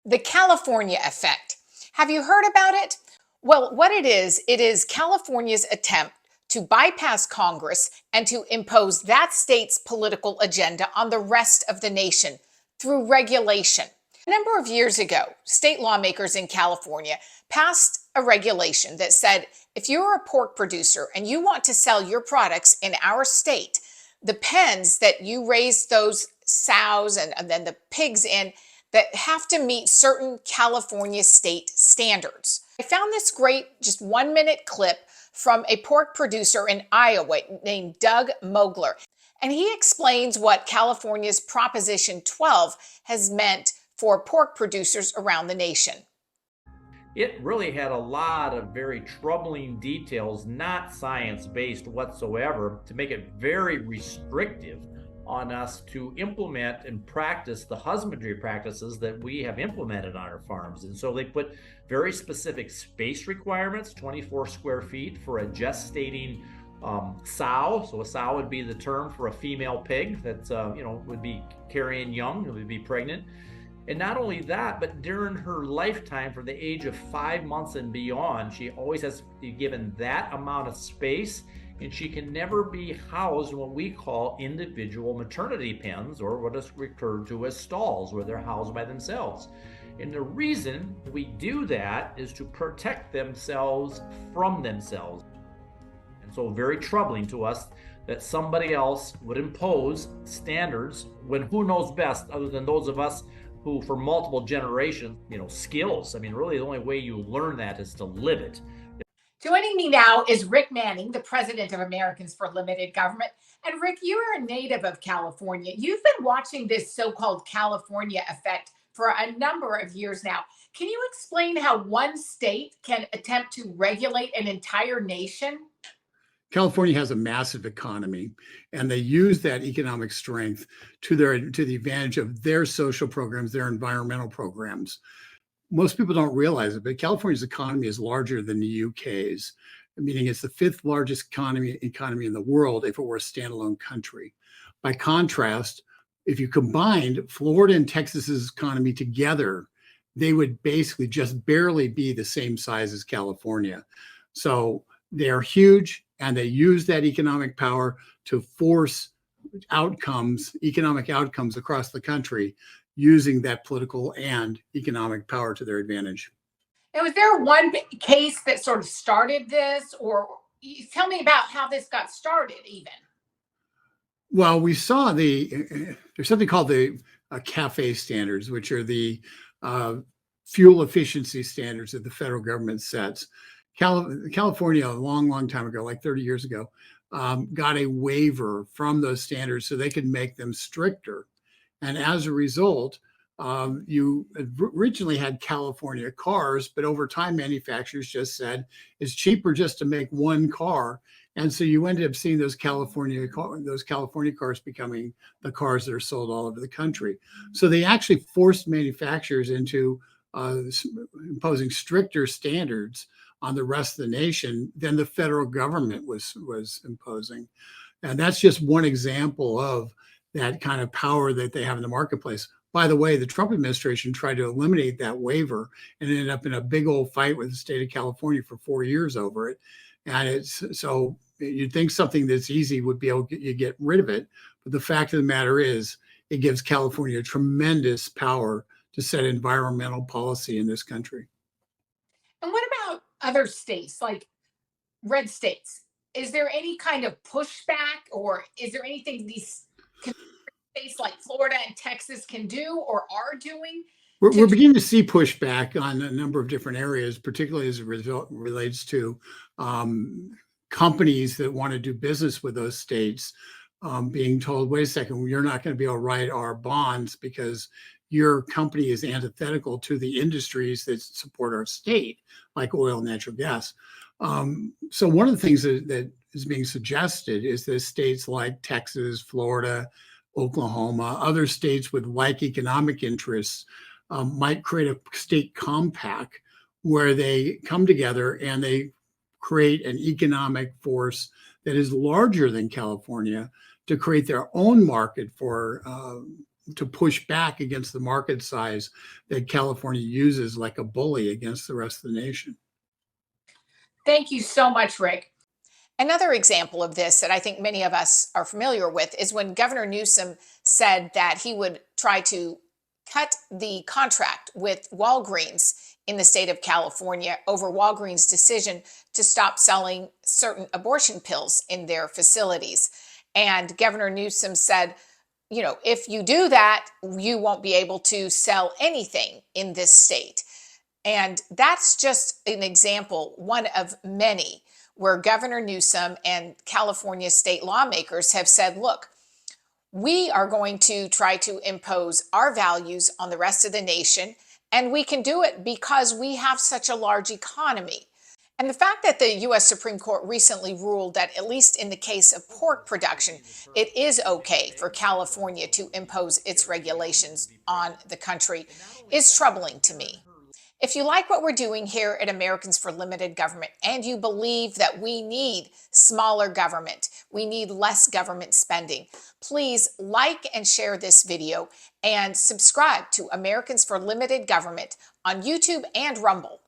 The California effect. Have you heard about it? Well, what it is California's attempt to bypass Congress and to impose that state's political agenda on the rest of the nation through regulation. A number of years ago, state lawmakers in California passed a regulation that said if you're a pork producer and you want to sell your products in our state, the pens that you raise those sows and then the pigs in that have to meet certain California state standards. I found this great, just 1 minute clip from a pork producer in Iowa named Doug Mogler. And he explains what California's Proposition 12 has meant for pork producers around the nation. It really had a lot of very troubling details, not science-based whatsoever, to make it very restrictive on us to implement and practice the husbandry practices that we have implemented on our farms. And so they put very specific space requirements, 24 square feet for a gestating sow. So a sow would be the term for a female pig that would be carrying young, would be pregnant. And not only that, but during her lifetime, from the age of 5 months and beyond, she always has to be given that amount of space, and she can never be housed in what we call individual maternity pens, or what is referred to as stalls, where they're housed by themselves. And the reason we do that is to protect themselves from themselves. And so very troubling to us that somebody else would impose standards when who knows best other than those of us who for multiple generations, skills. I mean, really the only way you learn that is to live it. Joining me now is Rick Manning, the president of Americans for Limited Government. And Rick, you are a native of California. You've been watching this so-called California effect for a number of years now. Can you explain how one state can attempt to regulate an entire nation? California has a massive economy, and they use that economic strength to the advantage of their social programs, their environmental programs. Most people don't realize it, but California's economy is larger than the UK's, meaning it's the fifth largest economy in the world if it were a standalone country. By contrast, if you combined Florida and Texas's economy together, they would basically just barely be the same size as California. So they're huge, and they use that economic power to force economic outcomes across the country, using that political and economic power to their advantage. Now, is there one case that sort of started this, or tell me about how this got started even? Well, we saw there's something called the CAFE standards, which are the fuel efficiency standards that the federal government sets. California, a long time ago, like 30 years ago, got a waiver from those standards so they could make them stricter. And as a result, you originally had California cars, but over time, manufacturers just said it's cheaper just to make one car. And so you ended up seeing those California cars becoming the cars that are sold all over the country. So they actually forced manufacturers into imposing stricter standards on the rest of the nation than the federal government was imposing. And that's just one example of that kind of power that they have in the marketplace. By the way, the Trump administration tried to eliminate that waiver and ended up in a big old fight with the state of California for 4 years over it. And it's so you'd think something that's easy would be able to get rid of it. But the fact of the matter is, it gives California tremendous power to set environmental policy in this country. And what about other states, like red states? Is there any kind of pushback, or is there anything these states like Florida and Texas can do or are doing? We're beginning to see pushback on a number of different areas, particularly as it relates to companies that want to do business with those states being told, wait a second, you're not going to be able to write our bonds because your company is antithetical to the industries that support our state, like oil and natural gas. So one of the things that is being suggested is that states like Texas, Florida, Oklahoma, other states with like economic interests might create a state compact where they come together and they create an economic force that is larger than California to create their own market for to push back against the market size that California uses like a bully against the rest of the nation. Thank you so much, Rick. Another example of this that I think many of us are familiar with is when Governor Newsom said that he would try to cut the contract with Walgreens in the state of California over Walgreens' decision to stop selling certain abortion pills in their facilities. And Governor Newsom said, you know, if you do that, you won't be able to sell anything in this state. And that's just an example, one of many, where Governor Newsom and California state lawmakers have said, look, we are going to try to impose our values on the rest of the nation, and we can do it because we have such a large economy. And the fact that the U.S. Supreme Court recently ruled that, at least in the case of pork production, it is okay for California to impose its regulations on the country is troubling to me. If you like what we're doing here at Americans for Limited Government and you believe that we need smaller government, we need less government spending, please like and share this video and subscribe to Americans for Limited Government on YouTube and Rumble.